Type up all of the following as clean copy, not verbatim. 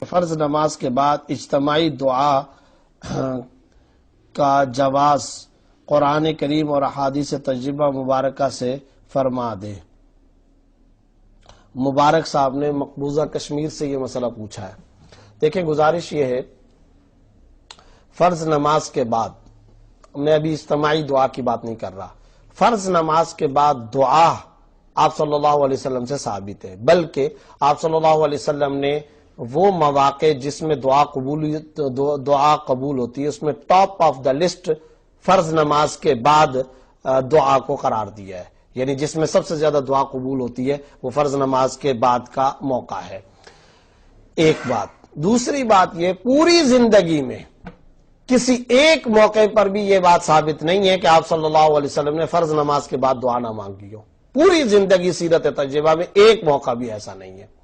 فرض نماز کے بعد اجتماعی دعا کا جواز قرآن کریم اور احادیث تجربہ مبارکہ سے فرما دے۔ مبارک صاحب نے مقبوضہ کشمیر سے یہ مسئلہ پوچھا ہے۔ دیکھیں، گزارش یہ ہے، فرض نماز کے بعد، میں ابھی اجتماعی دعا کی بات نہیں کر رہا، فرض نماز کے بعد دعا آپ صلی اللہ علیہ وسلم سے ثابت ہے، بلکہ آپ صلی اللہ علیہ وسلم نے وہ مواقع جس میں دعا قبول ہوتی ہے، اس میں ٹاپ آف دا لسٹ فرض نماز کے بعد دعا کو قرار دیا ہے، یعنی جس میں سب سے زیادہ دعا قبول ہوتی ہے وہ فرض نماز کے بعد کا موقع ہے۔ ایک بات۔ دوسری بات یہ، پوری زندگی میں کسی ایک موقع پر بھی یہ بات ثابت نہیں ہے کہ آپ صلی اللہ علیہ وسلم نے فرض نماز کے بعد دعا نہ مانگی ہو۔ پوری زندگی سیرت تجربہ میں ایک موقع بھی ایسا نہیں ہے۔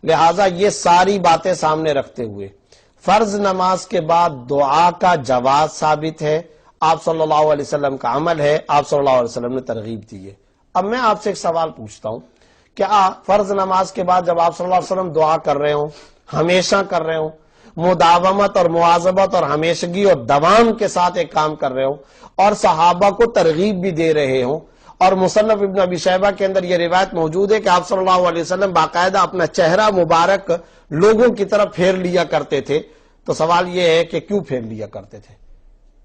لہٰذا یہ ساری باتیں سامنے رکھتے ہوئے فرض نماز کے بعد دعا کا جواز ثابت ہے، آپ صلی اللہ علیہ وسلم کا عمل ہے، آپ صلی اللہ علیہ وسلم نے ترغیب دی ہے۔ اب میں آپ سے ایک سوال پوچھتا ہوں، کیا فرض نماز کے بعد جب آپ صلی اللہ علیہ وسلم دعا کر رہے ہوں، ہمیشہ کر رہے ہوں، مداومت اور مواظبت اور ہمیشگی اور دوام کے ساتھ ایک کام کر رہے ہوں، اور صحابہ کو ترغیب بھی دے رہے ہوں، اور مصنف ابن ابی شیبہ کے اندر یہ روایت موجود ہے کہ آپ صلی اللہ علیہ وسلم باقاعدہ اپنا چہرہ مبارک لوگوں کی طرف پھیر لیا کرتے تھے، تو سوال یہ ہے کہ کیوں پھیر لیا کرتے تھے؟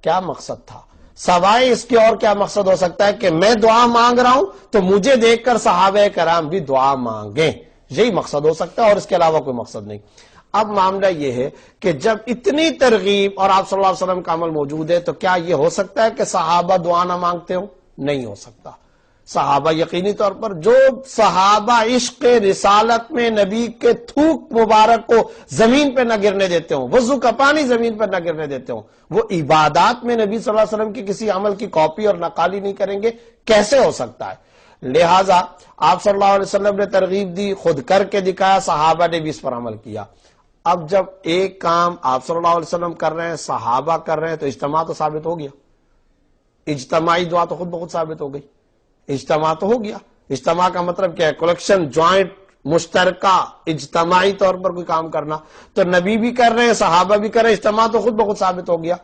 کیا مقصد تھا؟ سوائے اس کے اور کیا مقصد ہو سکتا ہے کہ میں دعا مانگ رہا ہوں تو مجھے دیکھ کر صحابہ کرام بھی دعا مانگیں، یہی مقصد ہو سکتا ہے، اور اس کے علاوہ کوئی مقصد نہیں۔ اب معاملہ یہ ہے کہ جب اتنی ترغیب اور آپ صلی اللہ علیہ وسلم کا عمل موجود ہے تو کیا یہ ہو سکتا ہے کہ صحابہ دعا نہ مانگتے ہوں؟ نہیں ہو سکتا۔ صحابہ یقینی طور پر، جو صحابہ عشق رسالت میں نبی کے تھوک مبارک کو زمین پہ نہ گرنے دیتے ہوں، وضو کا پانی زمین پر نہ گرنے دیتے ہوں، وہ عبادات میں نبی صلی اللہ علیہ وسلم کی کسی عمل کی کاپی اور نقالی نہیں کریں گے، کیسے ہو سکتا ہے؟ لہٰذا آپ صلی اللہ علیہ وسلم نے ترغیب دی، خود کر کے دکھایا، صحابہ نے بھی اس پر عمل کیا۔ اب جب ایک کام آپ صلی اللہ علیہ وسلم کر رہے ہیں، صحابہ کر رہے ہیں، تو اجتماع تو ثابت ہو گیا، اجتماعی دعا تو خود بخود ثابت ہو گئی، اجتماع تو ہو گیا۔ اجتماع کا مطلب کیا ہے؟ کلیکشن، جوائنٹ، مشترکہ، اجتماعی طور پر کوئی کام کرنا، تو نبی بھی کر رہے ہیں، صحابہ بھی کر رہے ہیں، اجتماع تو خود بخود ثابت ہو گیا۔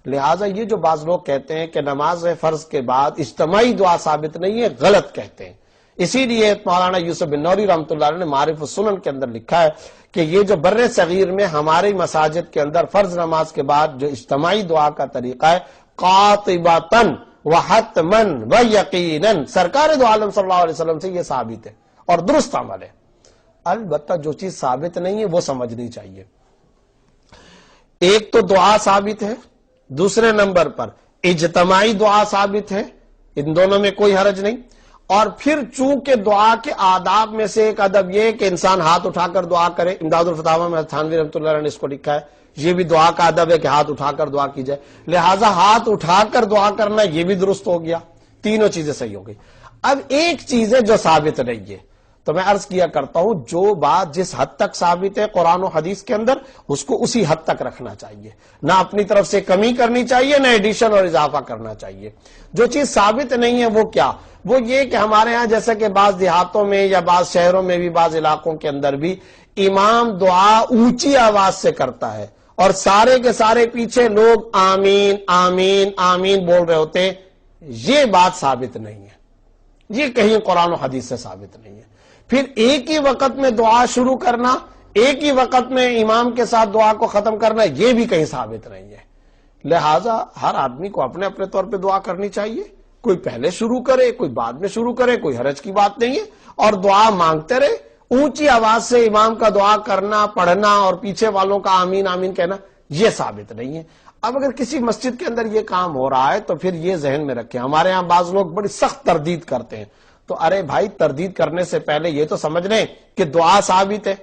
لہٰذا یہ جو بعض لوگ کہتے ہیں کہ نماز فرض کے بعد اجتماعی دعا ثابت نہیں ہے، غلط کہتے ہیں۔ اسی لیے مولانا یوسف بن نوری رحمۃ اللہ علیہ نے معارف السنن کے اندر لکھا ہے کہ یہ جو بر صغیر میں ہماری مساجد کے اندر فرض نماز کے بعد جو اجتماعی دعا کا طریقہ ہے، قاطبۃً وحتماً ویقیناً، سرکار دو عالم صلی اللہ علیہ وسلم سے یہ ثابت ہے اور درست عمل ہے۔ البتہ جو چیز ثابت نہیں ہے وہ سمجھنی چاہیے۔ ایک تو دعا ثابت ہے، دوسرے نمبر پر اجتماعی دعا ثابت ہے، ان دونوں میں کوئی حرج نہیں۔ اور پھر چونکہ دعا کے آداب میں سے ایک ادب یہ کہ انسان ہاتھ اٹھا کر دعا کرے، امداد الفتاوی میں تھانوی رحمۃ اللہ علیہ نے اس کو لکھا ہے، یہ بھی دعا کا ادب ہے کہ ہاتھ اٹھا کر دعا کی جائے، لہٰذا ہاتھ اٹھا کر دعا کرنا یہ بھی درست ہو گیا، تینوں چیزیں صحیح ہو گئی۔ اب ایک چیز ہے جو ثابت نہیں ہے، تو میں عرض کیا کرتا ہوں، جو بات جس حد تک ثابت ہے قرآن و حدیث کے اندر، اس کو اسی حد تک رکھنا چاہیے، نہ اپنی طرف سے کمی کرنی چاہیے، نہ ایڈیشن اور اضافہ کرنا چاہیے۔ جو چیز ثابت نہیں ہے وہ کیا؟ وہ یہ کہ ہمارے ہاں جیسا کہ بعض دیہاتوں میں یا بعض شہروں میں بھی، بعض علاقوں کے اندر بھی، امام دعا اونچی آواز سے کرتا ہے اور سارے کے سارے پیچھے لوگ آمین آمین آمین بول رہے ہوتے ہیں، یہ بات ثابت نہیں ہے، یہ کہیں قرآن و حدیث سے ثابت نہیں ہے۔ پھر ایک ہی وقت میں دعا شروع کرنا، ایک ہی وقت میں امام کے ساتھ دعا کو ختم کرنا، یہ بھی کہیں ثابت نہیں ہے۔ لہٰذا ہر آدمی کو اپنے اپنے طور پہ دعا کرنی چاہیے، کوئی پہلے شروع کرے، کوئی بعد میں شروع کرے، کوئی حرج کی بات نہیں ہے، اور دعا مانگتے رہے۔ اونچی آواز سے امام کا دعا کرنا، پڑھنا اور پیچھے والوں کا آمین آمین کہنا، یہ ثابت نہیں ہے۔ اب اگر کسی مسجد کے اندر یہ کام ہو رہا ہے تو پھر یہ ذہن میں رکھیں، ہمارے ہاں بعض لوگ بڑی سخت تردید کرتے ہیں، تو ارے بھائی، تردید کرنے سے پہلے یہ تو سمجھ لیں کہ دعا ثابت ہے،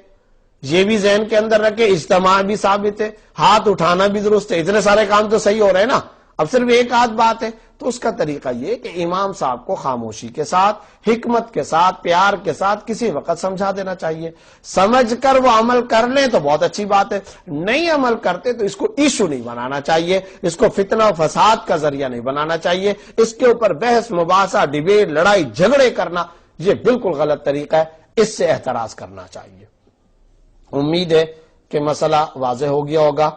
یہ بھی ذہن کے اندر رکھے، اجتماع بھی ثابت ہے، ہاتھ اٹھانا بھی درست ہے، اتنے سارے کام تو صحیح ہو رہے ہیں نا، اب صرف ایک آدھ بات ہے۔ تو اس کا طریقہ یہ کہ امام صاحب کو خاموشی کے ساتھ، حکمت کے ساتھ، پیار کے ساتھ کسی وقت سمجھا دینا چاہیے، سمجھ کر وہ عمل کر لیں تو بہت اچھی بات ہے، نہیں عمل کرتے تو اس کو ایشو نہیں بنانا چاہیے، اس کو فتنہ و فساد کا ذریعہ نہیں بنانا چاہیے، اس کے اوپر بحث مباحثہ، ڈیبیٹ، لڑائی جھگڑے کرنا یہ بالکل غلط طریقہ ہے، اس سے احتراز کرنا چاہیے۔ امید ہے کہ مسئلہ واضح ہو گیا ہوگا.